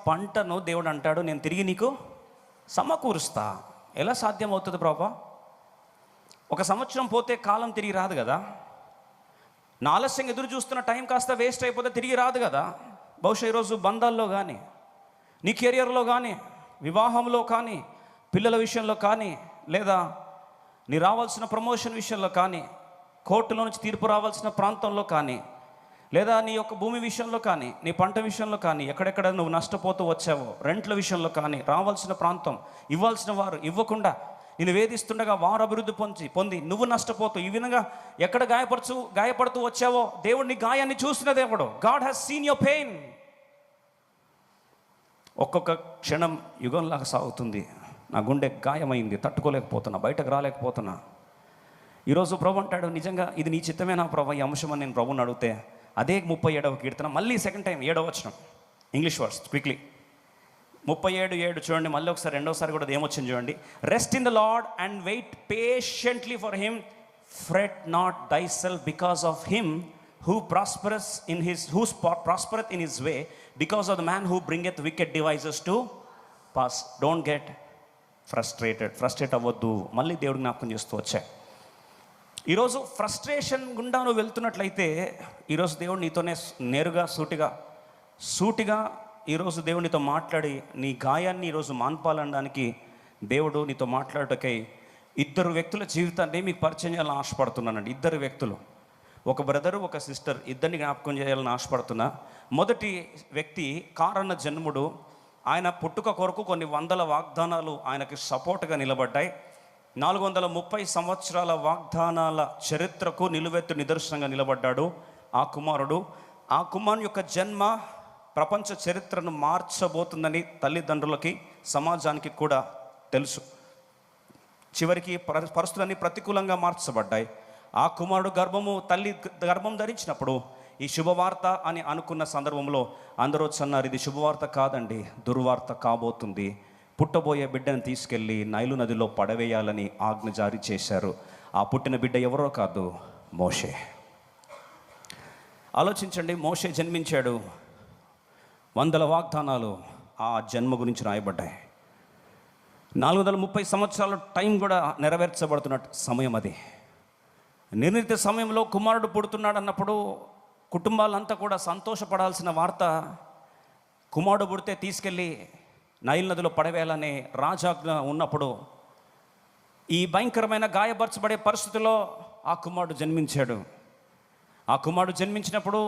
పంటను దేవుడు అంటాడు, నేను తిరిగి నీకు సమకూరుస్తా. ఎలా సాధ్యమవుతుంది ప్రభా? ఒక సంవత్సరం పోతే కాలం తిరిగి రాదు కదా. నా ఆలస్యంగా ఎదురు చూస్తున్న టైం కాస్త వేస్ట్ అయిపోతే తిరిగి రాదు కదా. బహుశా ఈరోజు బంధాల్లో కానీ, నీ కెరియర్లో కానీ, వివాహంలో కానీ, పిల్లల విషయంలో కానీ, లేదా నీ రావాల్సిన ప్రమోషన్ విషయంలో కానీ, కోర్టులో నుంచి తీర్పు రావాల్సిన ప్రాంతంలో కానీ, లేదా నీ యొక్క భూమి విషయంలో కానీ, నీ పంట విషయంలో కానీ, ఎక్కడెక్కడ నువ్వు నష్టపోతూ వచ్చావో, రెంట్ల విషయంలో కానీ, రావాల్సిన ప్రాంతం ఇవ్వాల్సిన వారు ఇవ్వకుండా నేను వేధిస్తుండగా వారు అభివృద్ధి పొంది నువ్వు నష్టపోతూ ఈ విధంగా ఎక్కడ గాయపడుతూ వచ్చావో, దేవుడు నీ గాయాన్ని చూసిన దేవుడు. God has seen your pain. ఒక్కొక్క క్షణం యుగంలాగా సాగుతుంది. నా గుండె గాయమైంది, తట్టుకోలేకపోతున్నా, బయటకు రాలేకపోతున్నా. ఈరోజు ప్రభు అంటాడు, నిజంగా ఇది నీ చిత్తమేనా ప్రభు ఈ అంశం అని నేను ప్రభుని అడిగితే, అదే 37వ కీర్తన మళ్ళీ సెకండ్ టైం 7వ వచనం, ఇంగ్లీష్ వర్డ్స్ క్విక్లీ. 37:7 చూడండి, మళ్ళీ ఒకసారి రెండోసారి కూడా ఏమొచ్చింది చూడండి. Rest in the Lord and wait patiently for him, fret not thyself because of him who prospereth in his way, because of the man who bringeth wicked devices to pass. Don't get frustrate అవ్వద్దు. మళ్ళీ దేవుడు జ్ఞాపకం చేస్తూ వచ్చా. ఈరోజు frustration గుండా నువ్వు వెళ్తున్నట్లయితే, ఈరోజు దేవుడు నీతోనే నేరుగా సూటిగా ఈరోజు దేవుడు నీతో మాట్లాడి నీ గాయాన్ని ఈరోజు మాన్పాలనడానికి దేవుడు నీతో మాట్లాడటకై 2 వ్యక్తుల జీవితాన్ని మీకు పరిచయం చేయాలని ఆశపడుతున్నానండి. 2 వ్యక్తులు, ఒక బ్రదరు, ఒక సిస్టర్, ఇద్దరిని జ్ఞాపకం చేయాలని ఆశపడుతున్నా. మొదటి వ్యక్తి కారణ జన్ముడు. ఆయన పుట్టుక కొరకు కొన్ని వందల వాగ్దానాలు ఆయనకి సపోర్ట్గా నిలబడ్డాయి. 430 సంవత్సరాల వాగ్దానాల చరిత్రకు నిలువెత్తు నిదర్శనంగా నిలబడ్డాడు ఆ కుమారుడు. ఆ కుమారుని యొక్క జన్మ ప్రపంచ చరిత్రను మార్చబోతుందని తల్లిదండ్రులకి, సమాజానికి కూడా తెలుసు. చివరికి పరిస్థితులన్నీ ప్రతికూలంగా మార్చబడ్డాయి. ఆ కుమారుడు తల్లి గర్భం ధరించినప్పుడు ఈ శుభవార్త అని అనుకున్న సందర్భంలో అందరూ అన్నారు, ఇది శుభవార్త కాదండి, దుర్వార్త కాబోతుంది. పుట్టబోయే బిడ్డను తీసుకెళ్ళి నైలు నదిలో పడవేయాలని ఆజ్ఞ జారీ చేశారు. ఆ పుట్టిన బిడ్డ ఎవరో కాదు, మోషే. ఆలోచించండి, మోషే జన్మించాడు. వందల వాగ్దానాలు ఆ జన్మ గురించి రాయబడ్డాయి. 430 సంవత్సరాల టైం కూడా నెరవేర్చబడుతున్న సమయం అది. నిర్ణీత సమయంలో కుమారుడు పుడుతున్నాడు అన్నప్పుడు కుటుంబాలంతా కూడా సంతోషపడాల్సిన వార్త, కుమారుడు పుడితే తీసుకెళ్ళి నైల్ నదిలో పడవేయాలనే రాజాజ్ఞ ఉన్నప్పుడు, ఈ భయంకరమైన గాయపరచబడే పరిస్థితుల్లో ఆ కుమారుడు జన్మించాడు. ఆ కుమారుడు జన్మించినప్పుడు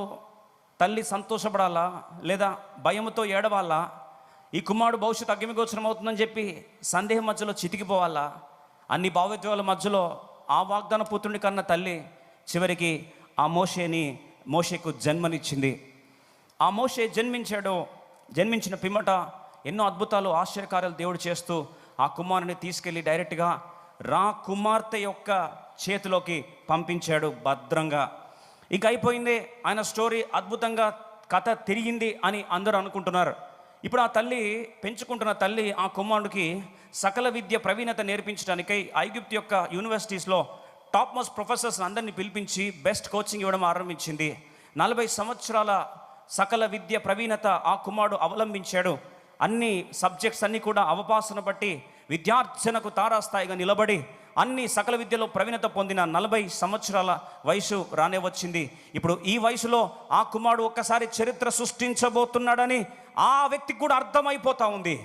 తల్లి సంతోషపడాలా లేదా భయంతో ఏడవాలా? ఈ కుమారుడు భవిష్యత్తు అగ్నిగోచరం అవుతుందని చెప్పి సందేహం మధ్యలో చితికిపోవాలా? అన్ని భావోద్వేగాల మధ్యలో ఆ వాగ్దాన పుత్రుని కన్న తల్లి చివరికి ఆ మోషేకు జన్మనిచ్చింది. ఆ మోషే జన్మించిన పిమ్మట ఎన్నో అద్భుతాలు, ఆశ్చర్యకార్యాలు దేవుడు చేస్తూ ఆ కుమారుని తీసుకెళ్ళి డైరెక్ట్గా కుమార్తె యొక్క చేతిలోకి పంపించాడు భద్రంగా. ఇక అయిపోయింది, ఆయన స్టోరీ అద్భుతంగా, కథ తిరిగింది అని అందరూ అనుకుంటున్నారు. ఇప్పుడు ఆ తల్లి, పెంచుకుంటున్న తల్లి ఆ కుమారుడికి సకల విద్య ప్రవీణత నేర్పించడానికై ఐగుప్తు యొక్క యూనివర్సిటీస్లో టాప్ మోస్ట్ ప్రొఫెసర్స్ అందరినీ పిలిపించి బెస్ట్ కోచింగ్ ఇవ్వడం ఆరంభించింది. 40 సంవత్సరాల సకల విద్య ప్రవీణత ఆ కుమారుడు అవలంబించాడు. అన్ని సబ్జెక్ట్స్ అన్నీ కూడా అవపాసన బట్టి విద్యార్జనకు తారాస్థాయిగా నిలబడి అన్ని సకల విద్యలో ప్రవీణత పొందిన 40 సంవత్సరాల వయసు రానే వచ్చింది. ఇప్పుడు ఈ వయసులో ఆ కుమారుడు ఒక్కసారి చరిత్ర సృష్టించబోతున్నాడని ఆ వ్యక్తికి కూడా అర్థమైపోతూ ఉంది.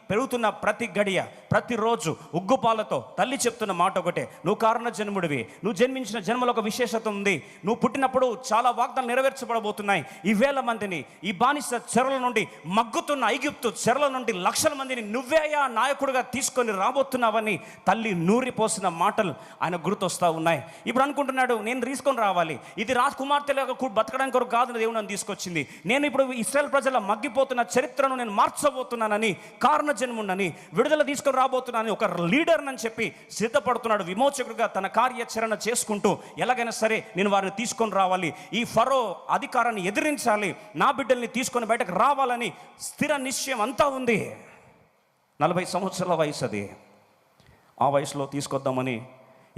పెరుగుతున్న ప్రతి గడియ, ప్రతిరోజు ఉగ్గుపాలతో తల్లి చెప్తున్న మాట ఒకటే, నువ్వు కారణ జన్ముడివి, నువ్వు జన్మించిన జన్మలో ఒక విశేషత ఉంది. నువ్వు పుట్టినప్పుడు చాలా వాగ్దానాలు నెరవేర్చబడబోతున్నాయి. ఈ వేల మందిని, ఈ బానిస చెరల నుండి, మగ్గుతున్న ఐగుప్తు చెరల నుండి లక్షల మందిని నువ్వేయా నాయకుడిగా తీసుకొని రాబోతున్నావని తల్లి నూరిపోసిన మాటలు ఆయన గుర్తొస్తూ ఉన్నాయి. ఇప్పుడు అనుకుంటున్నాడు, నేను తీసుకొని రావాలి, ఇది రాజకుమార్తెలాగా బతకడానికి కొరకు కాదు దేవుడు నన్ను తీసుకొచ్చింది, నేను ఇప్పుడు ఇశ్రాయేల్ ప్రజల మగ్గిపోతున్న చరిత్రను నేను మార్చబోతున్నానని, కారణ జన్ముండని, విడుదల తీసుకొని రాబోతున్నానని, ఒక లీడర్ అని చెప్పి సిద్ధపడుతున్నాడు. విమోచకుడిగా తన కార్యాచరణ చేసుకుంటూ ఎలాగైనా సరే నేను వారిని తీసుకొని రావాలి, ఈ ఫరో అధికారాన్ని ఎదిరించాలి, నా బిడ్డల్ని తీసుకొని బయటకు రావాలని స్థిర నిశ్చయం అంతా ఉంది. 40 సంవత్సరాల వయసు అది. ఆ వయసులో తీసుకొద్దామని,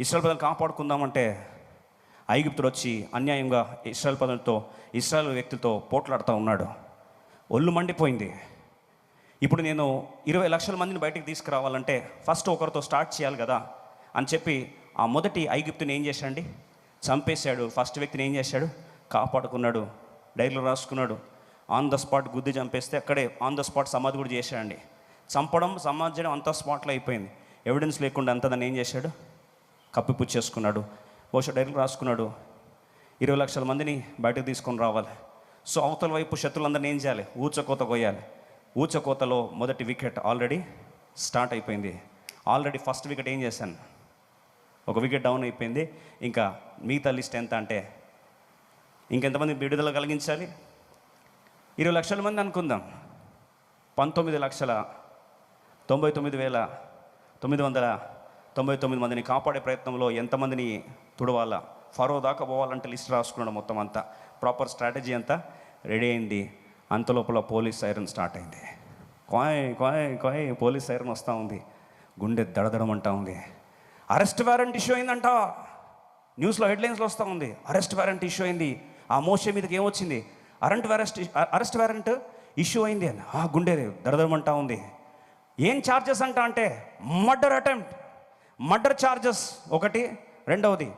ఇశ్రాయేల్ ప్రజలు కాపాడుకుందామంటే ఐగుప్తుడు వచ్చి అన్యాయంగా ఇశ్రాయేల్ వ్యక్తులతో పోట్లాడుతూ ఉన్నాడు. ఒళ్ళు మండిపోయింది. ఇప్పుడు నేను 20 లక్షల మందిని బయటికి తీసుకురావాలంటే ఫస్ట్ ఒకరితో స్టార్ట్ చేయాలి కదా అని చెప్పి ఆ మొదటి ఐగుప్తుని ఏం చేశాడండి? చంపేశాడు. ఫస్ట్ వ్యక్తిని ఏం చేశాడు? కాపాడుకున్నాడు. డైరీలో రాసుకున్నాడు. ఆన్ ద స్పాట్ గుద్ది చంపేస్తే అక్కడే ఆన్ ద స్పాట్ సమాధి కూడా చేశాడండి. చంపడం సమాధించడం అంతా స్పాట్లో అయిపోయింది. ఎవిడెన్స్ లేకుండా అంతా దాన్ని ఏం చేశాడు? కప్పిపుచ్చేసుకున్నాడు. బహుశా డైరీలో రాసుకున్నాడు 20 లక్షల మందిని బయటకు తీసుకొని రావాలి. సో అవతల వైపు శత్రులందరినీ ఏం చేయాలి? ఊచకోత కొయ్యాలి. ఊచకోతలో మొదటి వికెట్ ఆల్రెడీ స్టార్ట్ అయిపోయింది. ఆల్రెడీ ఫస్ట్ వికెట్ ఏం చేశాను? ఒక వికెట్ డౌన్ అయిపోయింది. ఇంకా మిగతా లిస్ట్ ఎంత అంటే ఇంకెంతమంది విడుదల కలిగించాలి? 20 లక్షల మంది అనుకుందాం. 19,99,999 మందిని కాపాడే ప్రయత్నంలో ఎంతమందిని తుడవాలా? ఫరో దాకా పోవాలంటే లిస్ట్ రాసుకున్నాడు. మొత్తం అంతా ప్రాపర్ స్ట్రాటజీ అంతా రెడీ అయింది. అంతలోపల పోలీస్ సైరన్ స్టార్ట్ అయింది. కాయ్ కాయ్ కాయ్ పోలీస్ సైరన్ వస్తూ ఉంది. గుండె దడదడమంటా ఉంది. అరెస్ట్ వారెంట్ ఇష్యూ అయిందంట. న్యూస్లో హెడ్లైన్స్లో వస్తూ ఉంది. అరెస్ట్ వారెంట్ ఇష్యూ అయింది. ఆ మోషే మీదకి ఏమొచ్చింది? అరెస్ట్ వారెంట్ ఇష్యూ అయింది అని ఆ గుండె దడదడమంటా ఉంది. ఏం ఛార్జెస్ అంట అంటే మర్డర్ అటెంప్ట్, మర్డర్ ఛార్జెస్ ఒకటి, రెండవది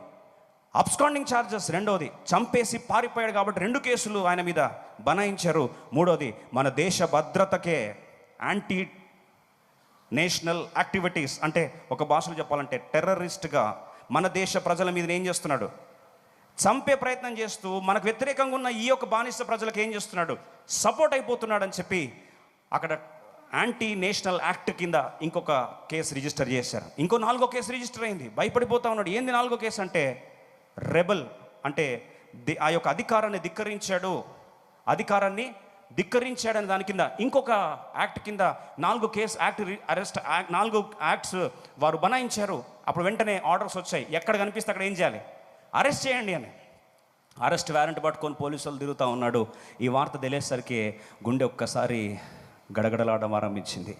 అబ్స్కాండింగ్ ఛార్జెస్ రెండవది, చంపేసి పారిపోయాడు కాబట్టి 2 కేసులు ఆయన మీద బనాయించారు. మూడోది మన దేశ భద్రతకే యాంటీ నేషనల్ యాక్టివిటీస్, అంటే ఒక భాషలో చెప్పాలంటే టెర్రరిస్ట్గా మన దేశ ప్రజల మీద ఏం చేస్తున్నాడు? చంపే ప్రయత్నం చేస్తూ మనకు వ్యతిరేకంగా ఉన్న ఈ యొక్క బానిస ప్రజలకు ఏం చేస్తున్నాడు? సపోర్ట్ అయిపోతున్నాడు అని చెప్పి అక్కడ యాంటీ నేషనల్ యాక్ట్ కింద ఇంకొక కేసు రిజిస్టర్ చేశారు. ఇంకో 4వ కేసు రిజిస్టర్ అయింది. భయపడిపోతా ఉన్నాడు. ఏంది 4వ కేసు అంటే రెబల్, అంటే ఆ యొక్క అధికారాన్ని ధిక్కరించాడని దాని కింద ఇంకొక యాక్ట్ కింద 4 కేసు యాక్ట్ అరెస్ట్ 4 యాక్ట్స్ వారు బనాయించారు. అప్పుడు వెంటనే ఆర్డర్స్ వచ్చాయి. ఎక్కడ కనిపిస్తే అక్కడ ఏం చేయాలి? అరెస్ట్ చేయండి అని. అరెస్ట్ వారెంట్ పట్టుకొని పోలీసులు తిరుగుతూ ఉన్నాడు. ఈ వార్త తెలిసేసరికి గుండె ఒక్కసారి గడగడలాడడం ఆరంభించింది.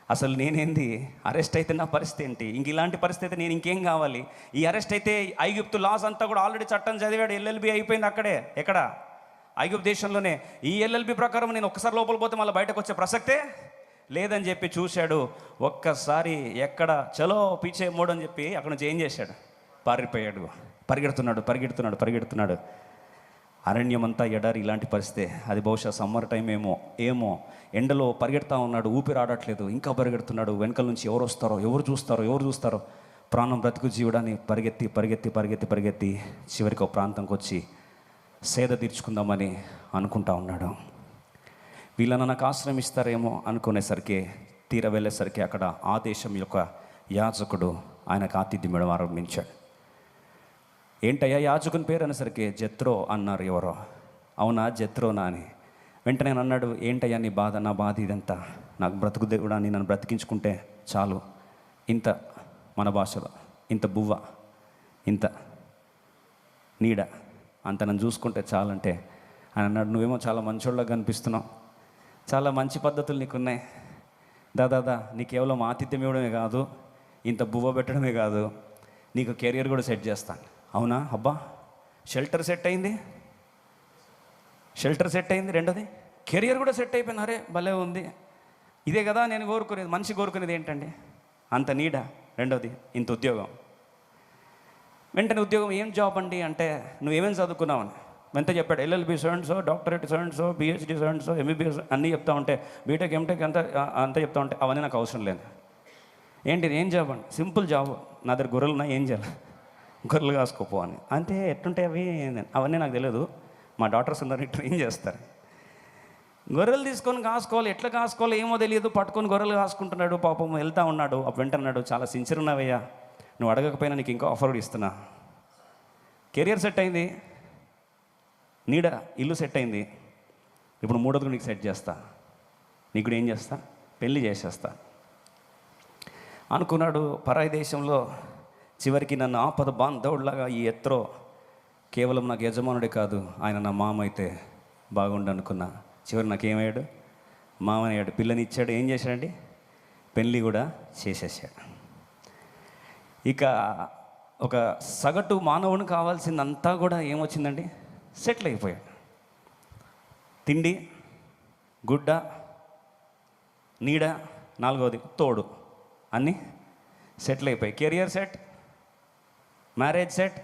అసలు నేనేంది? అరెస్ట్ అయితే నా పరిస్థితి ఏంటి? ఇంక ఇలాంటి పరిస్థితి అయితే నేను ఇంకేం కావాలి? ఈ అరెస్ట్ అయితే ఐగుప్తు లాస్ అంతా కూడా ఆల్రెడీ చట్టం చదివాడు. ఎల్ఎల్బి అయిపోయింది అక్కడే. ఎక్కడ? ఐగుప్తు దేశంలోనే. ఈ ఎల్ఎల్బి ప్రకారం నేను ఒక్కసారి లోపల పోతే మళ్ళీ బయటకు వచ్చే ప్రసక్తే లేదని చెప్పి చూశాడు. ఒక్కసారి ఎక్కడ చలో పీచే మోడ్ అని చెప్పి అక్కడ నుంచి ఏం చేశాడు? పారిపోయాడు. పరిగెడుతున్నాడు. అరణ్యమంతా ఎడారి, ఇలాంటి పరిస్థితే. అది బహుశా సమ్మర్ టైం ఏమో ఎండలో పరిగెడతా ఉన్నాడు. ఊపిరి ఆడట్లేదు. ఇంకా పరిగెడుతున్నాడు. వెనకల నుంచి ఎవరు వస్తారో, ఎవరు చూస్తారో ప్రాణం బ్రతుకు జీవుడాన్ని పరిగెత్తి చివరికి ఒక ప్రాంతంకి వచ్చి సేద తీర్చుకుందామని అనుకుంటా ఉన్నాడు. వీళ్ళని నాకు ఆశ్రమిస్తారేమో అనుకునేసరికి తీర వెళ్ళేసరికి అక్కడ ఆ దేశం యొక్క యాజకుడు ఆయనకు ఆతిథ్యం ఇవ్వడం ఆరంభించాడు. ఏంటయ్యా యాజకుని పేరు అనేసరికి జెత్రో అన్నారు. ఎవరో? అవునా జెత్రోనా అని. వెంటనే అన్నాడు, ఏంటయ్యా నీ బాధ? నా బాధ ఇదంతా, నాకు బ్రతుకు దేవుడా నీ నన్ను బ్రతికించుకుంటే చాలు. ఇంత మన భాషలో ఇంత బువ్వ, ఇంత నీడ, అంత నన్ను చూసుకుంటే చాలంటే అని అన్నాడు. నువ్వేమో చాలా మంచోళ్ళగా కనిపిస్తున్నావు, చాలా మంచి పద్ధతులు నీకున్నాయి. దాదా నీ కేవలం ఆతిథ్యం ఇవ్వడమే కాదు, ఇంత బువ్వ పెట్టడమే కాదు, నీకు కెరియర్ కూడా సెట్ చేస్తాను. అవునా? అబ్బా, షెల్టర్ సెట్ అయింది. రెండోది కెరియర్ కూడా సెట్ అయిపోయింది. అరే భలే ఉంది. ఇదే కదా నేను కోరుకునేది. మనిషి కోరుకునేది ఏంటండి? అంత నీడ. రెండోది ఇంత ఉద్యోగం. వెంటనే ఉద్యోగం ఏం జాబ్ అండి అంటే నువ్వేమేమి చదువుకున్నావు అని వెంట చెప్పాడు. LLB so, doctorate so, PhD so, MBBS అన్నీ చెప్తా ఉంటే, బీటెక్ ఎంటెక్ అంతా చెప్తా ఉంటే అవన్నీ నాకు అవసరం లేదు. ఏంటి ఏం జాబ్ అండి? సింపుల్ జాబ్, నా దగ్గర గొర్రెలు ఉన్నాయి, ఏం చేయాలి? గొర్రెలు కాసుకోపో అని. అంతే. ఎట్టుంటాయి అవన్నీ నాకు తెలియదు, మా డాక్టర్స్ అందరినీ ట్రైన్ చేస్తారు. గొర్రెలు తీసుకొని కాసుకోవాలి, ఎట్లా కాసుకోవాలో ఏమో తెలియదు, పట్టుకొని గొర్రెలు కాసుకుంటున్నాడు. పాపం వెళ్తా ఉన్నాడు. అప్పుడు వెంటన్నాడు, చాలా సిన్సియర్ ఉన్నావయ్యా, నువ్వు అడగకపోయినా నీకు ఇంకో ఆఫర్ కూడా ఇస్తున్నా. కెరియర్ సెట్ అయింది, నీడ ఇల్లు సెట్ అయింది. ఇప్పుడు మూడోది నీకు సెట్ చేస్తా. నీకు కూడా ఏం చేస్తా? పెళ్ళి చేసేస్తా అనుకున్నాడు. పరాయి దేశంలో చివరికి నన్ను ఆపద బాంధవుడిలాగా ఈ ఎత్రో కేవలం నాకు యజమానుడే కాదు, ఆయన నా మామ అయితే బాగుండు అనుకున్నా. చివరి నాకేమయ్యాడు? మామయ్యాడు. పిల్లనిచ్చాడు. ఏం చేశాడండి? పెళ్ళి కూడా చేసేసాడు. ఇక ఒక సగటు మానవుని కావాల్సిందంతా కూడా ఏమొచ్చిందండి? సెటిల్ అయిపోయాడు. తిండి, గుడ్డ, నీడ, నాలుగవది తోడు, అన్నీ సెటిల్ అయిపోయి. Career set, marriage set,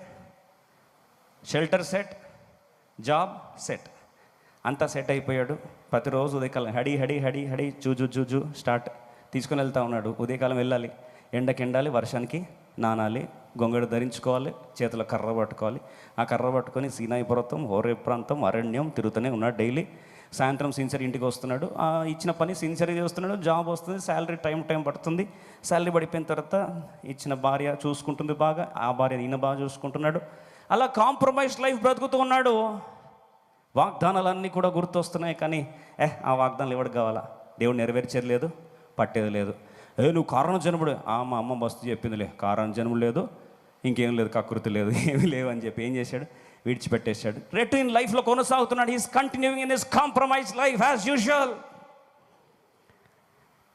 shelter set, job set, అంతా సెట్ అయిపోయాడు. ప్రతిరోజు ఉదయకాలం హడి హడి హడి హడి జూజు జూజు స్టార్ట్ తీసుకుని వెళ్తూ ఉన్నాడు. ఉదయకాలం వెళ్ళాలి, ఎండకి ఎండాలి, వర్షానికి నానాలి, గొంగడు ధరించుకోవాలి, చేతిలో కర్ర పట్టుకోవాలి. ఆ కర్ర పట్టుకొని సీనాయి పర్వతం, హోరేబ్ ప్రాంతం, అరణ్యం తిరుగుతూనే ఉన్నాడు డైలీ. సాయంత్రం సిన్సియర్ ఇంటికి వస్తున్నాడు, ఇచ్చిన పని సిన్సియర్గా చేస్తున్నాడు. జాబ్ వస్తుంది, శాలరీ టైం పడుతుంది. శాలరీ పడిపోయిన తర్వాత ఇచ్చిన భార్య చూసుకుంటుంది బాగా, ఆ భార్య ఈయన బాగా చూసుకుంటున్నాడు. అలా కాంప్రమైజ్ లైఫ్ బ్రతుకుతూ ఉన్నాడు. వాగ్దానాలన్నీ కూడా గుర్తొస్తున్నాయి, కానీ ఆ వాగ్దానాలు ఎవరికి కావాలా? దేవుడు నెరవేర్చేది లేదు, పట్టేది లేదు. నువ్వు కారణ జన్ముడు, మా అమ్మ మస్తు చెప్పిందిలే, కారణ జన్ముడు లేదు, ఇంకేం లేదు, కకృతి లేదు, ఏమీ లేవు అని చెప్పి ఏం చేశాడు? విడిచిపెట్టేశాడు. రొటీన్ లైఫ్లో కొనసాగుతున్నాడు. He's continuing in his compromise life as usual.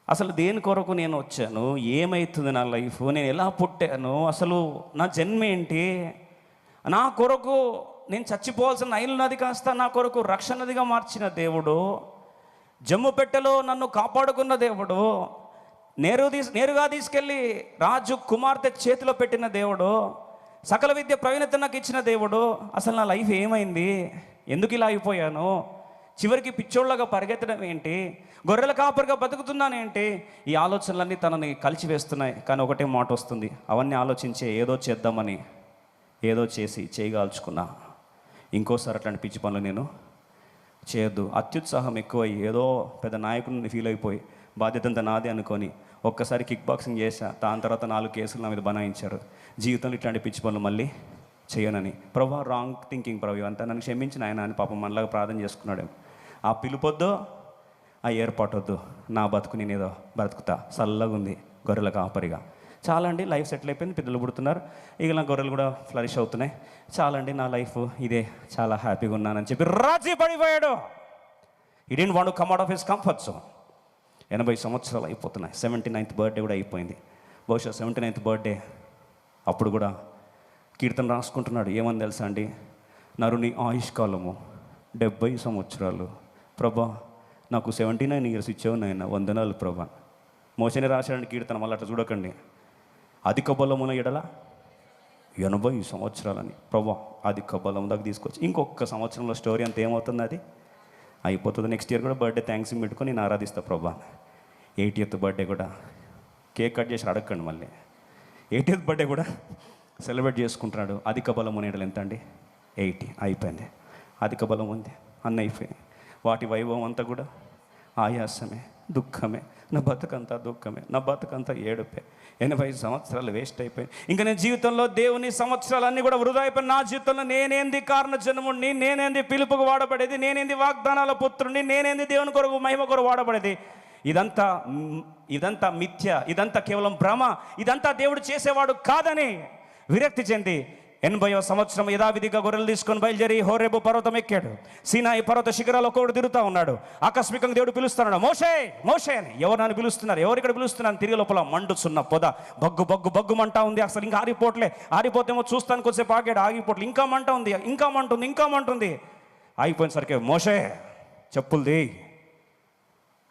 అసలు దేని కొరకు నేను వచ్చాను? ఏమవుతుంది నా లైఫ్? నేను ఎలా పుట్టాను? అసలు నా జన్మ ఏంటి? నా కొరకు నేను చచ్చిపోవాల్సిన నైలు నది కాస్త నా కొరకు రక్షణ నదిగా మార్చిన దేవుడు, జమ్ము పెట్టెలో నన్ను కాపాడుకున్న దేవుడు, నేరుగా తీసుకెళ్ళి రాజు కుమార్తె చేతిలో పెట్టిన దేవుడు, సకల విద్య ప్రవీణత నాకు ఇచ్చిన దేవుడు. అసలు నా లైఫ్ ఏమైంది? ఎందుకు ఇలా అయిపోయాను? చివరికి పిచ్చోళ్ళగా పరిగెత్తడం ఏంటి? గొర్రెల కాపరిగా బతుకుతున్నానేంటి? ఈ ఆలోచనలన్నీ తనని కలిచివేస్తున్నాయి. కానీ ఒకటే మాట వస్తుంది, అవన్నీ ఆలోచించే ఏదో చేద్దామని ఏదో చేయగాల్చుకున్నా. ఇంకోసారి అట్లాంటి పిచ్చి పనులు నేను చేయొద్దు. అత్యుత్సాహం ఎక్కువై ఏదో పెద్ద నాయకుడిని ఫీల్ అయిపోయి బాధ్యత అంతా నాదే అనుకొని ఒక్కసారి కిక్ బాక్సింగ్ చేశా. దాని తర్వాత 4 కేసులు నా మీద బనాయించారు. జీవితంలో ఇట్లాంటి పిచ్చి పనులు మళ్ళీ చేయనని. ప్రభా, రాంగ్ థింకింగ్ ప్రభు, అంతా నన్ను క్షమించిన ఆయన అని పాపం మనలాగా ప్రార్థన చేసుకున్నాడు. ఆ పిలుపొద్దు, ఆ ఏర్పాటొద్దు, నా బతుకు నేనేదో బ్రతుకుతా, చల్లగా ఉంది గొర్రెల కాపరిగా. చాలా అండి, లైఫ్ సెటిల్ అయిపోయింది, పిల్లలు పుడుతున్నారు, ఇక నా గొర్రెలు కూడా ఫ్లరిష్ అవుతున్నాయి. చాలా అండి, నా లైఫ్ ఇదే, చాలా హ్యాపీగా ఉన్నానని చెప్పి రాజీ పడిపోయాడు. He didn't want to come out of his comfort zone. 80 సంవత్సరాలు అయిపోతున్నాయి. 79th బర్త్డే కూడా అయిపోయింది. బహుశా 79th బర్త్డే అప్పుడు కూడా కీర్తన రాసుకుంటున్నాడు. ఏమని తెలుసా అండి? నరుని ఆయుష్కాలము 70 సంవత్సరాలు. ప్రభా, నాకు 79 years ఇచ్చావు నాయన, వందనాలు ప్రభా. మోషని రాశాడండి కీర్తన, మళ్ళీ అట్లా చూడకండి. అధిక బలమున ఎడల 80 సంవత్సరాలని. ప్రభా, అధిక బలం దాకా తీసుకొచ్చి ఇంకొక సంవత్సరంలో స్టోరీ అంతా ఏమవుతుంది? అది అయిపోతుంది. నెక్స్ట్ ఇయర్ కూడా బర్త్డే థ్యాంక్సింగ్ పెట్టుకొని నేను ఆరాధిస్తా ప్రభా. 80th బర్త్డే కూడా కేక్ కట్ చేసి అడగండి. మళ్ళీ 80th బర్త్డే కూడా సెలబ్రేట్ చేసుకుంటున్నాడు. అధిక బలం ఉండేటలు ఎంత అండి? 80. అయిపోయింది. అధిక బలం ఉంది, అన్నీ అయిపోయింది. వాటి వైభవం అంతా కూడా ఆయాసమే, దుఃఖమే, నా బతుకంతా దుఃఖమే, నా బతుకంతా ఏడుపే. 80 సంవత్సరాలు వేస్ట్ అయిపోయాయి. ఇంకా నేను జీవితంలో దేవుని సంవత్సరాలన్నీ కూడా వృధా అయిపోయి, నా జీవితంలో నేనేంది కారణ జన్ముడిని, నేనేంది పిలుపుకు వాడబడేది, నేనేంది వాగ్దానాల పుత్రుడిని, నేనేంది దేవుని కొరకు మహిమ కొరకు వాడబడేది. ఇదంతా మిథ్య, ఇదంతా కేవలం భ్రమ, ఇదంతా దేవుడు చేసేవాడు కాదని విరక్తి చెంది 80వ సంవత్సరం యథావిధిగా గొర్రెలు తీసుకొని బయలుదేరి హోరేబు పర్వతం ఎక్కాడు. సీనాయి పర్వత శిఖరాలు ఒక్కొక్కడు తిరుగుతూ ఉన్నాడు. ఆకస్మికంగా దేవుడు పిలుస్తున్నాడు, మోషే మోషే అని. ఎవరు నన్ను పిలుస్తున్నారు? ఎవరు ఇక్కడ పిలుస్తున్నాను? తిరిగి లోపల మండుచున్న పొద, బగ్గు మంట ఉంది. అసలు ఇంకా ఆరిపోతేమో చూస్తాను, కొద్దిసేపు ఆగాడు, ఆగిపోట్లే, ఇంకా మంట ఉంది, ఇంకా మంటుంది. ఆగిపోయినసరికి మోషే చెప్పులది.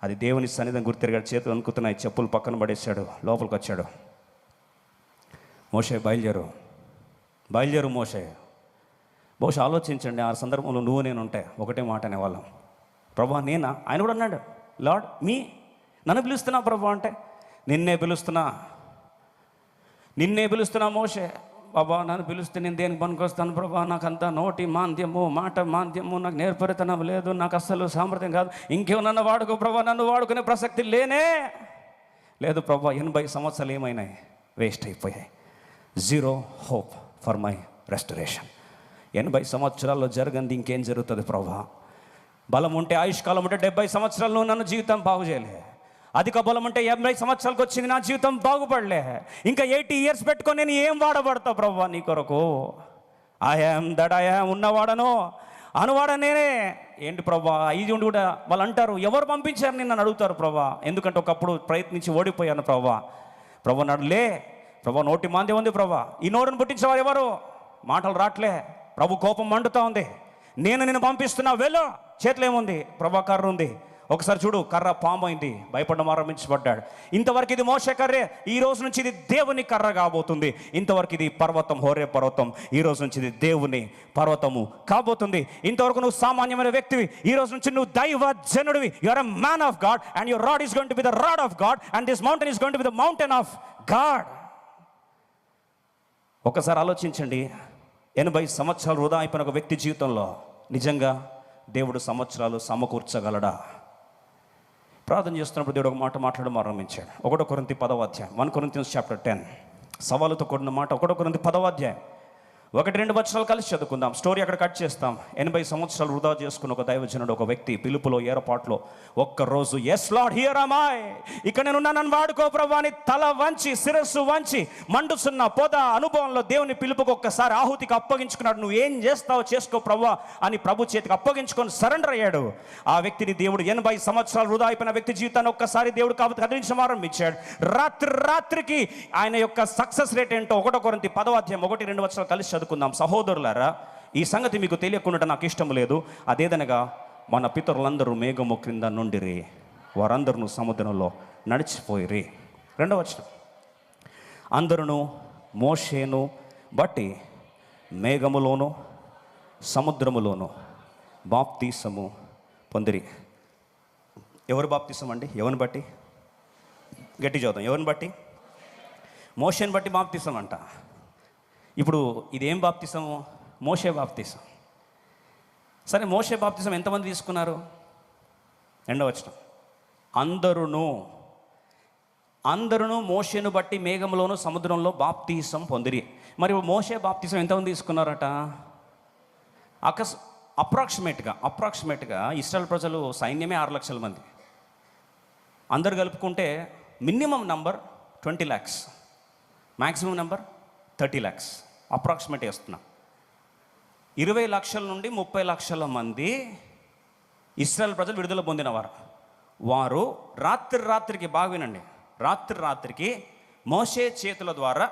అది దేవుని సన్నిధిని గుర్తిరిగాడు. చేతులు అనుకుతున్నాయి, చెప్పులు పక్కన పడేశాడు, లోపలికి వచ్చాడు. మోషే బయలుదేరు మోషే. బహుశా ఆలోచించండి, ఆ సందర్భంలో నువ్వు నేను ఉంటే ఒకటే మాట అనేవాళ్ళం, ప్రభా నేనా? ఆయన కూడా అన్నాడు, లార్డ్ నన్ను పిలుస్తున్నా ప్రభా అంటే, నిన్నే పిలుస్తున్నా మోషే. బాబా, నన్ను పిలిస్తే నేను దేనికి పనికొస్తాను ప్రభా? నాకంతా నోటి మాంద్యము, మాట మాంద్యము, నాకు నేర్పరితనం లేదు, నాకు అస్సలు సామర్థ్యం కాదు. ఇంకేమన్నా వాడుకో ప్రభా, నన్ను వాడుకునే ప్రసక్తి లేదు ప్రభా. 80 సంవత్సరాలు ఏమైనాయి? వేస్ట్ అయిపోయాయి. 0 hope ఫర్ మై రెస్టరేషన్. 80 సంవత్సరాల్లో జరగంది ఇంకేం జరుగుతుంది ప్రభా? బలం ఉంటే, ఆయుష్కాలం ఉంటే 70 సంవత్సరాల్లో నన్ను జీవితం బాగు చేయలే. అధిక బలం ఉంటే 80 సంవత్సరాలకు వచ్చింది, నా జీవితం బాగుపడలే. ఇంకా 80 years పెట్టుకొని నేను ఏం వాడబడతా ప్రభా నీ కొరకు? ఐ యామ్ ఉన్నవాడను అనువాడ నేనే. ఏంటి ప్రభా? ఇది ఉండి కూడా వాళ్ళు అంటారు, ఎవరు పంపించారు నిన్ను అడుగుతారు ప్రభా. ఎందుకంటే ఒకప్పుడు ప్రయత్నించి ఓడిపోయాను ప్రభా. నడులే ప్రభా, నోటి మాంద్యం ఉంది ప్రభా. ఈ నోరును పుట్టించేవారు ఎవరు? మాటలు రాట్లే, ప్రభు కోపం మండుతూ ఉంది. నేను నిన్ను పంపిస్తున్నా, వెళ్ళు. చేతిలో ఏముంది? ప్రభాకర్ ఉంది. ఒకసారి చూడు, కర్ర పాము అయింది, భయపడడం ఆరంభించబడ్డాడు. ఇంతవరకు ఇది మోషే కర్రే, ఈ రోజు నుంచి ఇది దేవుని కర్ర కాబోతుంది. ఇంతవరకు ఇది పర్వతం, హోరే పర్వతం, ఈ రోజు నుంచి ఇది దేవుని పర్వతము కాబోతుంది. ఇంతవరకు నువ్వు సామాన్యమైన వ్యక్తివి, ఈ రోజు నుంచి నువ్వు దైవ జనుడివి. You are a man of God and your rod is going to be the rod of God and this mountain is going to be the mountain of God. ఒకసారి ఆలోచించండి, 80 సంవత్సరాలు వృధా అయిపోయిన ఒక వ్యక్తి జీవితంలో నిజంగా దేవుడు సంవత్సరాలు సమకూర్చగలడా? ప్రార్థన చేస్తున్నప్పుడు దేవుడు ఒక మాట మాట్లాడడం ఆరంభించాడు. 1 కొరింథీ 10వ అధ్యాయం, 1 Corinthians chapter 10, సవాలుతో కూడిన మాట. 1 కొరింథీ 10వ అధ్యాయం 1-2 వచనాలు కలిసి చదువుకుందాం. స్టోరీ అక్కడ కట్ చేస్తాం. 80 సంవత్సరాలు వృధా చేసుకున్న ఒక దైవజనుడు, ఒక వ్యక్తి పిలుపులో, ఏర్పాట్లో ఒక్కరోజు yes Lord here am I, ఇక్కడ నేను నన్ను వాడుకో ప్రభువా అని తల వంచి, శిరస్సు వంచి, మండుతున్న పొద అనుభవంలో దేవుని పిలుపుకు ఒక్కసారి ఆహుతికి అప్పగించుకున్నాడు. నువ్వు ఏం చేస్తావో చేసుకో ప్రభువా అని ప్రభు చేతికి అప్పగించుకొని సరెండర్ అయ్యాడు. ఆ వ్యక్తిని దేవుడు 80 సంవత్సరాలు వృధా అయిపోయిన వ్యక్తి జీవితాన్ని ఒక్కసారి దేవుడు కదిలించడం ఆరంభించాడు. రాత్రికి ఆయన యొక్క సక్సెస్ రేట్ ఏంటో 1 కొరింథీ 10వ అధ్యాయం 1-2 వచనాలు కలిసి చదువుకుందాం. సహోదరులారా, ఈ సంగతి మీకు తెలియకుండా నాకు ఇష్టం లేదు. అదేదనగా మన పితరులందరూ మేఘము క్రింద నుండిరి, వారందరూ సముద్రంలో నడిచిపోయిరి. 2వ వచనం, అందరూ మోషేను బట్టి మేఘములోను సముద్రములోను బాప్తీసము పొందిరి. ఎవరు బాప్తీసం అండి? ఎవరిని బట్టి? గట్టి చదువుతాం. ఎవరిని బట్టి? మోషేని బట్టి బాప్తీసం అంట. ఇప్పుడు ఇదేం బాప్తిసము? మోషే బాప్తిసం. సరే, మోషే బాప్తిసం ఎంతమంది తీసుకున్నారు? 2వ వచనం, అందరూ మోషేను బట్టి మేఘంలోను సముద్రంలో బాప్తిసం పొందిరి. మరి మోషే బాప్తిసం ఎంతమంది తీసుకున్నారట? అప్రాక్సిమేట్గా ఇశ్రాయేల్ ప్రజలు సైన్యమే 6 లక్షల మంది. అందరు కలుపుకుంటే minimum number 20 lakhs, maximum number 30 lakhs. Approximate వేస్తున్నా. 20 లక్షల నుండి 30 లక్షల మంది ఇశ్రాయేల్ ప్రజలు విడుదల పొందినవారు. వారు రాత్రికి, బాగా వినండి, రాత్రికి మోషే చేతుల ద్వారా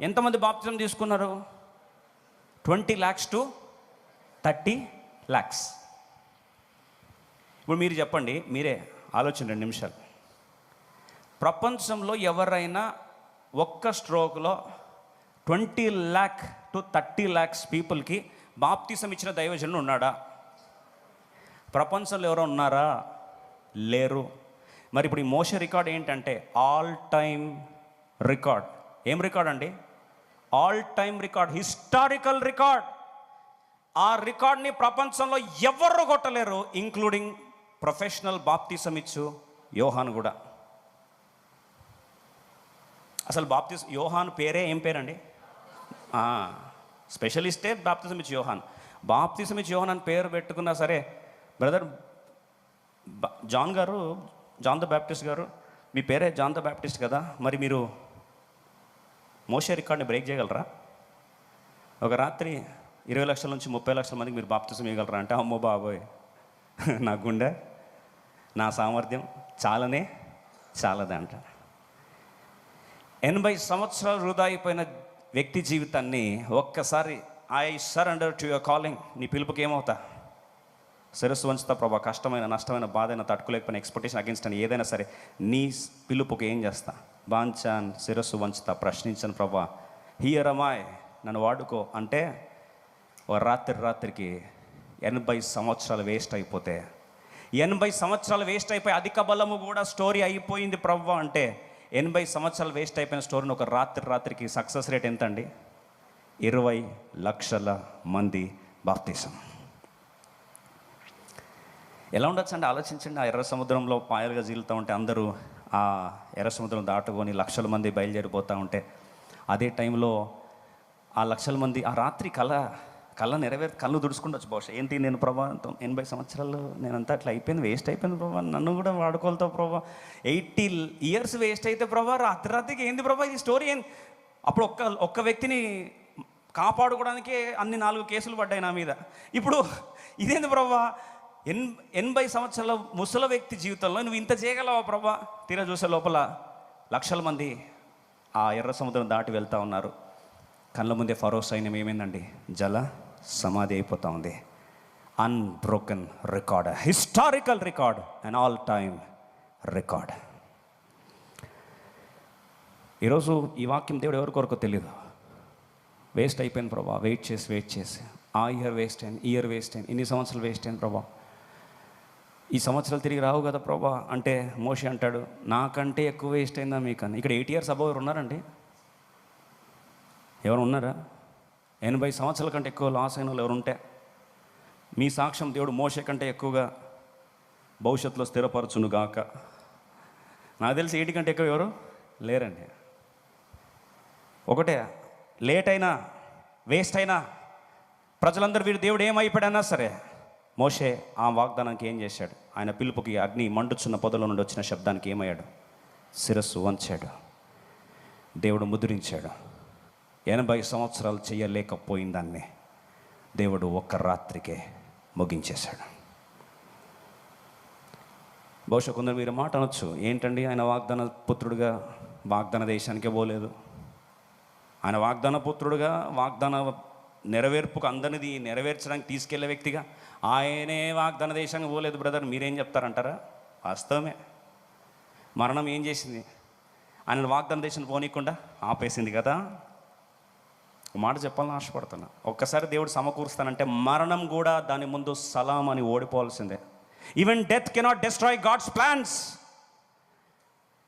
ఎంతమంది బాప్తిజం తీసుకున్నారు? 20 lakhs to 30 lakhs. ఇప్పుడు మీరు చెప్పండి, మీరే ఆలోచన 2 నిమిషాలు. ప్రపంచంలో ఎవరైనా ఒక్క స్ట్రోక్లో 20 lakh to 30 lakhs పీపుల్కి బాప్తిసం ఇచ్చిన దైవజనుడు ఉన్నాడా? ప్రపంచంలో ఎవరో ఉన్నారా? లేరు. మరి ఇప్పుడు ఈ మోషే రికార్డ్ ఏంటంటే ఆల్ టైమ్ రికార్డ్. ఏం రికార్డ్ అండి? All time record, historical record. ఆ రికార్డ్ని ప్రపంచంలో ఎవరు కొట్టలేరు, ఇంక్లూడింగ్ ప్రొఫెషనల్ బాప్తిసం ఇచ్చు యోహాను కూడా. అసలు యోహాను పేరే ఏం పేరండి? స్పెషలిస్టే బాప్తిసం ఇచ్చి యోహాన్. బాప్తిసం ఇచ్చి యోహాన్ అని పేరు పెట్టుకున్నా సరే, బ్రదర్ జాన్ ద బ్యాప్టిస్ట్ గారు, మీ పేరే జాన్ ద బ్యాప్టిస్ట్ కదా, మరి మీరు మోషే రికార్డ్ని బ్రేక్ చేయగలరా? ఒక రాత్రి 20 లక్షల నుంచి 30 లక్షల మందికి మీరు బాప్తిసం ఇవ్వగలరా అంటే, అమ్మో బాబోయ్, నా గుండె, నా సామర్థ్యం చాలదే అంట. 80 సంవత్సరాలు వృధా అయిపోయిన వ్యక్తి జీవితాన్ని ఒక్కసారి I surrender to your calling, నీ పిలుపుకి ఏమవుతా? శిరస్సు వంచుతా ప్రభా, కష్టమైన నష్టమైన బాధైనా తట్టుకోలేకపోయిన ఎక్స్పెక్టేషన్ అగేన్స్ట్ అని ఏదైనా సరే నీ పిలుపుకి ఏం చేస్తా? బాంచాన్, శిరస్సు వంచుతా, ప్రశ్నించను ప్రభా, హియర్ యామ్ ఐ, నన్ను వాడుకో అంటే ఒక రాత్రికి 80 సంవత్సరాలు వేస్ట్ అయిపోతే, 80 సంవత్సరాలు వేస్ట్ అయిపోయి అధిక బలము కూడా స్టోరీ అయిపోయింది ప్రభా అంటే, 80 సంవత్సరాలు వేస్ట్ అయిపోయిన స్టోరీని ఒక రాత్రికి సక్సెస్ రేట్ ఎంత అండి? 20 లక్షల మంది బాప్తిసం. ఎలా ఉండొచ్చు అండి? ఆలోచించండి. ఆ ఎర్ర సముద్రంలో పాయలుగా జీలుతూ ఉంటే, అందరూ ఆ ఎర్ర సముద్రం దాటుకొని లక్షల మంది బయలుదేరిపోతూ ఉంటే, అదే టైంలో ఆ లక్షల మంది ఆ రాత్రి కళ్ళు దుడుచుకుంటొచ్చు బహుశా. ఏంటి నేను ప్రభా 80 సంవత్సరాలు నేనంతా అట్లా అయిపోయింది, వేస్ట్ అయిపోయింది ప్రభా, నన్ను కూడా వాడుకోలుతావు ప్రభా, 80 years వేస్ట్ అయితే ప్రభా, రాత్రికి ఏంది ప్రభా ఇది స్టోరీ ఏంది? అప్పుడు ఒక్క వ్యక్తిని కాపాడుకోవడానికే అన్ని 4 కేసులు పడ్డాయి నా మీద. ఇప్పుడు ఇదేంది ప్రభా, 80 సంవత్సరాల ముసలి వ్యక్తి జీవితంలో నువ్వు ఇంత చేయగలవా ప్రభా? తీరా చూసే లోపల లక్షల మంది ఆ ఎర్ర సముద్రం దాటి వెళ్తూ ఉన్నారు. కళ్ళ ముందే ఫరో సైన్యం ఏమైందండి? జల సమాధి అయిపోతూ ఉంది. Unbroken record, historical record, and all time record. ఈరోజు ఈ వాక్యం దేవుడు ఎవరి కొరకు తెలియదు. వేస్ట్ అయిపోయింది ప్రభా, వెయిట్ చేసి ఆ ఇయర్ వేస్ట్ అయింది, ఇయర్ వేస్ట్ అయింది, ఇన్ని సంవత్సరాలు వేస్ట్ అయింది ప్రభా, ఈ సంవత్సరాలు తిరిగి రావు కదా ప్రభా అంటే మోషే అంటాడు, నాకంటే ఎక్కువ వేస్ట్ అయిందా మీకన్నా. ఇక్కడ 8 years అబౌవ్ ఎవరు ఉన్నారండి? ఎవరు ఉన్నారా? 80 సంవత్సరాల కంటే ఎక్కువ లాస్ అయిన వాళ్ళు ఎవరు ఉంటే మీ సాక్ష్యం దేవుడు మోషే కంటే ఎక్కువగా భవిష్యత్తులో స్థిరపరచును గాక. నాకు తెలిసి 8 కంటే ఎక్కువ ఎవరు లేరండి. ఒకటే, లేట్ అయినా వేస్ట్ అయినా ప్రజలందరూ వీరు దేవుడు ఏమైపోయాడన్నా సరే, మోషే ఆ వాగ్దానానికి ఏం చేశాడు? ఆయన పిలుపుకి అగ్ని మండుచున్న పొదలో నుండి వచ్చిన శబ్దానికి ఏమయ్యాడు? శిరస్సు వంచాడు, దేవుడు ముద్రించాడు. 80 సంవత్సరాలు చేయలేకపోయిందాన్ని దేవుడు ఒక్క రాత్రికే ముగించేశాడు. బహుశా కొందరు మీరు మాట అనొచ్చు, ఏంటండి ఆయన వాగ్దాన పుత్రుడుగా వాగ్దాన దేశానికే పోలేదు, ఆయన వాగ్దాన పుత్రుడుగా వాగ్దాన నెరవేర్పుకు అందరిది నెరవేర్చడానికి తీసుకెళ్లే వ్యక్తిగా ఆయనే వాగ్దాన దేశానికి పోలేదు బ్రదర్, మీరేం చెప్తారంటారా? వాస్తవమే. మరణం ఏం చేసింది? ఆయన వాగ్దాన దేశం పోనీయకుండా ఆపేసింది కదా. ఒక మాట చెప్పాలని ఆశపడుతున్నా, ఒక్కసారి దేవుడు సమకూరుస్తానంటే మరణం కూడా దాని ముందు సలాం అని ఓడిపోవాల్సిందే. Even death cannot destroy God's plans.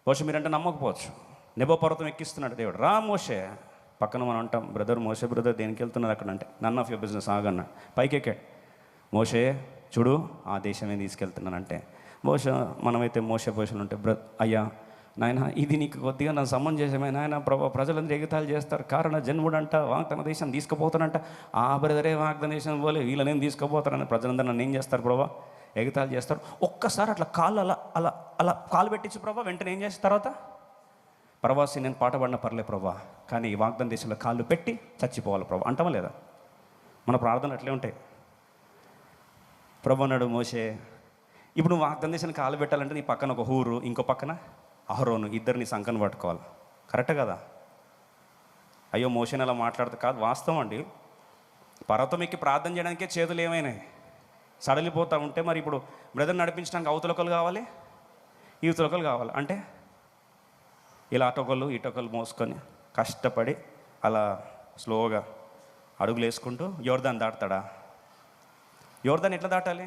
బహుశా మీరంటే నమ్మకపోవచ్చు. నెబో పర్వతం ఎక్కిస్తున్నాడు దేవుడు, రా మోషే. పక్కన మనం అంటాం, బ్రదర్ మోషే బ్రదర్ దేనికి వెళ్తున్నారు అక్కడ అంటే, నన్ ఆఫ్ యువర్ బిజినెస్ ఆగన్నా. పైకి ఎక్కాడు, మోషే చూడు ఆ దేశమే తీసుకెళ్తున్నానంటే, బహుశా మనమైతే మోషే పొజిషన్ ఉంటే, అయ్యా నాయన ఇది నీకు కొద్దిగా నా సంబంధం చేసామే నాయన, ప్రభా ప్రజలందరూ ఎగతాళి చేస్తారు, కారణ జన్ముడంట వాగ్దాన దేశం తీసుకుపోతానంట, ఆ బ్రదరే వాగ్దాన దేశం పోలే వీళ్ళనేం తీసుకుపోతారని ప్రజలందరూ నన్ను ఏం చేస్తారు ప్రభా? ఎగతాళి చేస్తారు. ఒక్కసారి అట్లా కాళ్ళు అలా అలా అలా కాలు పెట్టించు ప్రభా, వెంటనే ఏం చేసిన తర్వాత ప్రవాసి నేను పాట పడిన పర్లే ప్రభా, కానీ ఈ వాగ్దాన దేశంలో కాళ్ళు పెట్టి చచ్చిపోవాలి ప్రభా అంటామా లేదా? మన ప్రార్థనలు అట్లే ఉంటాయి. ప్రభు అన్నాడు మోషే, ఇప్పుడు నువ్వు వాగ్దాన దేశానికి కాలు పెట్టాలంటే నీ పక్కన ఒక హూరు, ఇంకో పక్కన అహరోను, ఇద్దరిని సంకన పట్టుకోవాలి. కరెక్టే కదా? అయ్యో మోషేని అలా మాట్లాడితే కాదు, వాస్తవం అండి. పర్వతం ఎక్కి ప్రార్థన చేయడానికే చేతులు ఏమైనాయి, సడలిపోతూ ఉంటే మరి ఇప్పుడు బ్రదర్ నడిపించడానికి అవతలొకలు కావాలి, ఇవతలొకలు కావాలి. అంటే ఇలా అటొకలు ఇటొకలు మోసుకొని కష్టపడి అలా స్లోగా అడుగులు వేసుకుంటూ యోర్దాన్ దాటుతాడా? యోర్దాన్ ఎట్లా దాటాలి?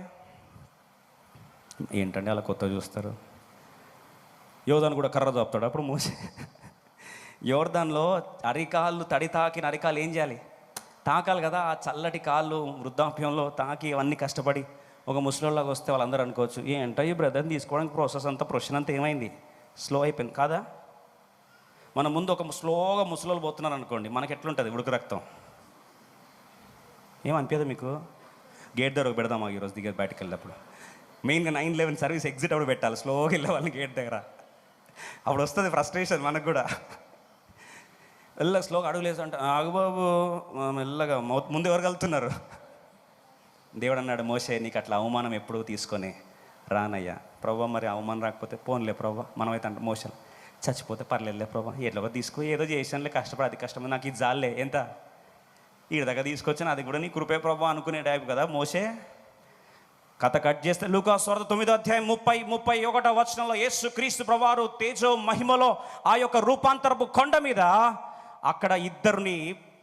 ఏంటంటే అలా కొత్త చూస్తారు. యోర్దాన్ కూడా కర్ర చాపుతాడు. అప్పుడు మోసే యోర్దాన్లో అరికాళ్ళు తడి తాకిన అరికాలు ఏం చేయాలి? తాకాలి కదా. ఆ చల్లటి కాళ్ళు వృద్ధాప్యంలో తాకి అవన్నీ కష్టపడి ఒక ముసలిలాగా వస్తే వాళ్ళందరూ అనుకోవచ్చు, ఏంటో ఈ బ్రదర్ని తీసుకోవడానికి ప్రొసెస్ అంతా ప్రొషన్ అంతా ఏమైంది, స్లో అయిపోయింది కాదా? మన ముందు ఒక స్లోగా ముసలోళ్ళు పోతున్నారు అనుకోండి, మనకి ఎట్లుంటుంది ఉడుకు రక్తం? ఏమనిపించదు మీకు? గేట్ దగ్గర పెడదాం ఈరోజు దిగేది బయటకు వెళ్ళినప్పుడు. మెయిన్గా 911 సర్వీస్ ఎగ్జిట్ అప్పుడు పెట్టాలి, స్లోగా వెళ్ళే వాళ్ళని గేట్ దగ్గర. అప్పుడు వస్తుంది ఫ్రస్ట్రేషన్ మనకు కూడా. స్లోగా అడుగులేసి అంటే ఆగుబాబు మెల్లగా ముందు ఎవరు వెళ్తున్నారు? దేవుడు అన్నాడు, మోషే నీకు అట్లా అవమానం ఎప్పుడు తీసుకొని రానయ్యా. ప్రభా మరి అవమానం రాకపోతే పోన్లే ప్రభా, మనమైతే అంటే మోషన్ చచ్చిపోతే పర్లేదులే ప్రభా, ఎట్లా తీసుకో, ఏదో చేసానులే, కష్టపడి అది కష్టం, నాకు ఇది జాలే, ఎంత ఈ దగ్గర తీసుకొచ్చాను, అది కూడా నీ కృపే ప్రభా అనుకునే టైపు కదా మోషే. కథ కట్ చేస్తే లూకా సువార్త 9వ అధ్యాయం 30-31 వచనంలో యేసు క్రీస్తు ప్రభువారు తేజో మహిమలో ఆ యొక్క రూపాంతరపు కొండ మీద అక్కడ ఇద్దరిని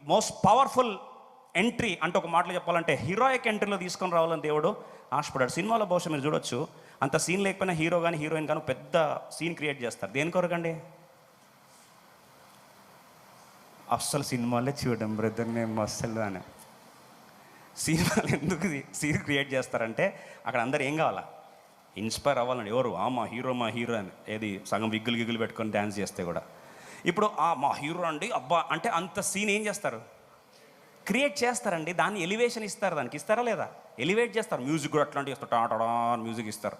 మోస్ట్ పవర్ఫుల్ ఎంట్రీ అంటే ఒక మాటలో చెప్పాలంటే హీరోయిక్ ఎంట్రీలో తీసుకొని రావాలని దేవుడు ఆశపడ్డాడు. సినిమాలో బహుశా మీరు చూడొచ్చు, అంత సీన్ లేకపోయినా హీరో కానీ హీరోయిన్ కానీ పెద్ద సీన్ క్రియేట్ చేస్తారు. దేని కొరకండి? అస్సలు సినిమాలే చూడడం బ్రదర్ మేము అస్సలు అని. సినిమాలు ఎందుకు సీన్ క్రియేట్ చేస్తారంటే అక్కడ అందరు ఏం కావాలా? ఇన్స్పైర్ అవ్వాలండి. ఎవరు? మా హీరో అని ఏది సగం విగ్గులు పెట్టుకొని డ్యాన్స్ చేస్తే కూడా. ఇప్పుడు మా హీరో అండి అబ్బా అంటే అంత సీన్ ఏం చేస్తారు? క్రియేట్ చేస్తారండి. దాన్ని ఎలివేషన్ ఇస్తారు. దానికి ఇస్తారా లేదా? ఎలివేట్ చేస్తారు. మ్యూజిక్ కూడా అట్లాంటివి ఇస్తారు, టాటా మ్యూజిక్ ఇస్తారు.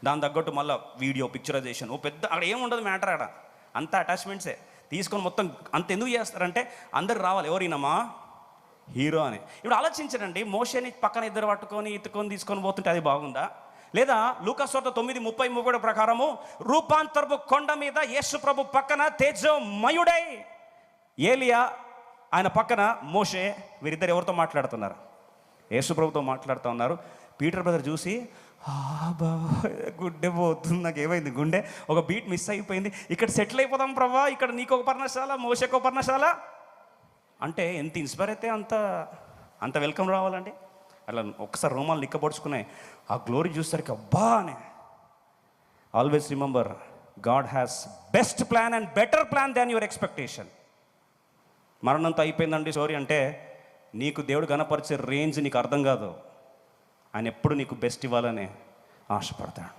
దాని తగ్గట్టు మళ్ళీ వీడియో పిక్చరైజేషన్ పెద్ద అక్కడ ఏముండదు మ్యాటర్. అక్కడ అంత అటాచ్మెంట్సే తీసుకొని మొత్తం అంత ఎందుకు చేస్తారంటే అందరు రావాలి, ఎవరినమ్మా హీరో అని. ఇప్పుడు ఆలోచించండి, మోషేని పక్కన ఇద్దరు పట్టుకొని తీసుకొని పోతుంటే అది బాగుందా? లేదా లూకా సువార్త 9:30-31 ప్రకారము రూపాంతరపు కొండ మీద యేసు ప్రభు పక్కన తేజోమయుడై ఏలియా, ఆయన పక్కన మోషే, వీరిద్దరు ఎవరితో మాట్లాడుతున్నారు? యేసు ప్రభుతో మాట్లాడుతూ ఉన్నారు. పీటర్ బ్రదర్ చూసి గుండె పోతుంది, నాకు ఏమైంది, గుండె ఒక బీట్ మిస్ అయిపోయింది, ఇక్కడ సెటిల్ అయిపోదాం ప్రభా, ఇక్కడ నీకు ఒక పర్ణశాల, మోషకు ఒక పర్ణశాల అంటే ఎంత ఇన్స్పైర్ అయితే అంత వెల్కమ్ రావాలండి. అట్లా ఒక్కసారి రోమాలు నిక్కబడుచుకున్నాయి. ఆ గ్లోరీ చూసేసరికి అబ్బా అని. Always remember, God has best plan and better plan than your expectation. మరణంతో అయిపోయిందండి స్టోరీ అంటే నీకు దేవుడు కనపరిచే రేంజ్ నీకు అర్థం కాదు. ఆయన ఎప్పుడు నీకు బెస్ట్ ఇవ్వాలని ఆశపడతాడు.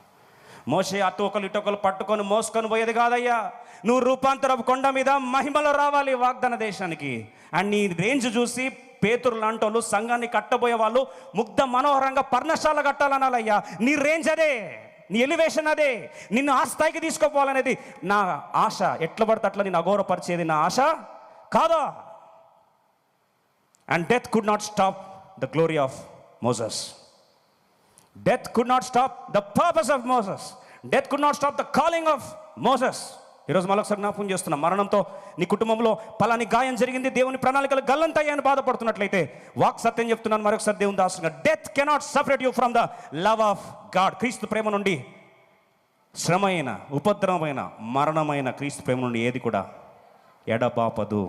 మోషే అటు ఒకరు ఇటొకరు పట్టుకొని మోసుకొని పోయేది కాదయ్యా, నువ్వు రూపాంతరపు కొండ మీద మహిమలో రావాలి వాగ్దాన దేశానికి. అండ్ నీ రేంజ్ చూసి పేతురు లాంటి వాళ్ళు, సంఘాన్ని కట్టబోయే వాళ్ళు ముగ్ధ మనోహరంగా పర్ణశాల కట్టాలనాలయ్యా. నీ రేంజ్ అదే, నీ ఎలివేషన్ అదే, నిన్ను ఆ స్థాయికి తీసుకుపోవాలనేది నా ఆశ. ఎట్లా పడితే అట్లా నేను అఘోరపరిచేది నా ఆశ కాదా. And death could not stop the glory of Moses. Death could not stop the purpose of Moses. Death could not stop the calling of Moses. ఈరోజు మరొకసారి జ్ఞాపకం చేస్తున్నా, మరణంతో నీ కుటుంబంలో పలాని గాయం జరిగింది, దేవుని ప్రణాళికలు గల్లంతయ్యాయని బాధపడుతున్నట్లయితే వాక్ సత్యం చెప్తున్నాను మరొకసారి దేవుని దాసుగా, death cannot separate you from the love of God. క్రీస్తు ప్రేమ నుండి శ్రమైన, ఉపద్రవమైన, మరణమైన క్రీస్తు ప్రేమ నుండి ఏది కూడా ఎడబాపదు.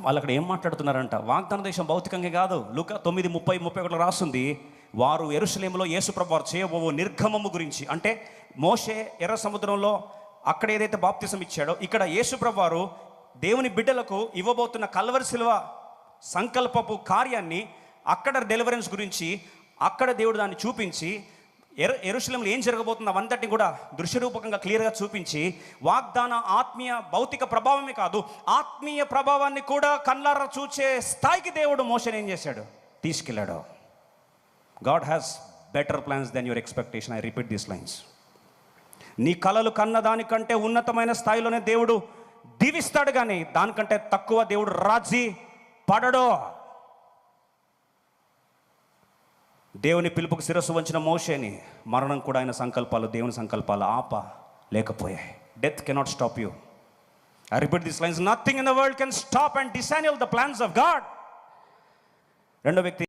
వాళ్ళు అక్కడ ఏం మాట్లాడుతున్నారంట, వాగ్దాన దేశం భౌతికంగా కాదు. లూకా 9:30-31 రాస్తుంది, వారు యెరూషలేములో యేసుప్రభు వారు చేయబోవు నిర్గమము గురించి. అంటే మోషే ఎర్ర సముద్రంలో అక్కడ ఏదైతే బాప్తిసం ఇచ్చాడో, ఇక్కడ యేసుప్రభు వారు దేవుని బిడ్డలకు ఇవ్వబోతున్న కల్వరి శిలువ సంకల్పపు కార్యాన్ని, అక్కడ డెలివరెన్స్ గురించి అక్కడ దేవుడు దాన్ని చూపించి, యెరూషలేములో ఏం జరగబోతుందో అవంతటిని కూడా దృశ్యరూపకంగా క్లియర్గా చూపించి, వాగ్దాన ఆత్మీయ భౌతిక ప్రభావమే కాదు, ఆత్మీయ ప్రభావాన్ని కూడా కళ్ళారా చూచే స్థాయికి దేవుడు మోషేని ఏం చేశాడు, తీసుకెళ్ళాడు. God has better plans than your expectation. I repeat these lines. నీ కలలు కన్న దానికంటే ఉన్నతమైన స్థాయిలోనే దేవుడు దీవిస్తాడు, కానీ దానికంటే తక్కువ దేవుడు రాజీ పడడు. దేవుని పిలుపుకు శిరస్సు వంచిన మోషేని మరణం కూడా ఆయన సంకల్పాలు, దేవుని సంకల్పాలు లేకపోయాయి. Death cannot stop you. I repeat this lines, nothing in the world can stop and disannul the plans of God. రెండో వ్యక్తి